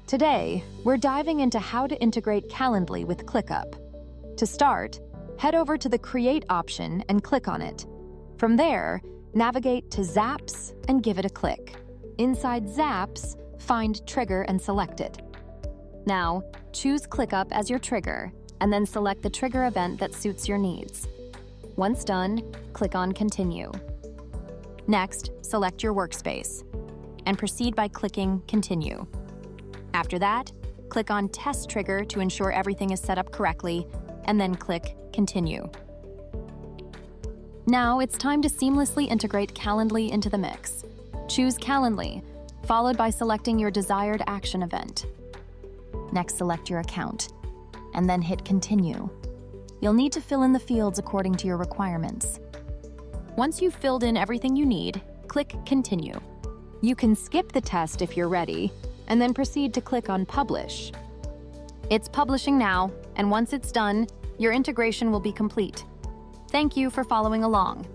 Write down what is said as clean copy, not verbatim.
Today, we're diving into how to integrate Calendly with ClickUp. To start, head over to the Create option and click on it. From there, navigate to Zaps and give it a click. Inside Zaps, find Trigger and select it. Now, choose ClickUp as your trigger, and then select the trigger event that suits your needs. Once done, click on Continue. Next, select your workspace, and proceed by clicking Continue. After that, click on Test Trigger to ensure everything is set up correctly, and then click Continue. Now it's time to seamlessly integrate Calendly into the mix. Choose Calendly, followed by selecting your desired action event. Next, select your account, and then hit Continue. You'll need to fill in the fields according to your requirements. Once you've filled in everything you need, click Continue. You can skip the test if you're ready, and then proceed to click on Publish. It's publishing now, and once it's done, your integration will be complete. Thank you for following along.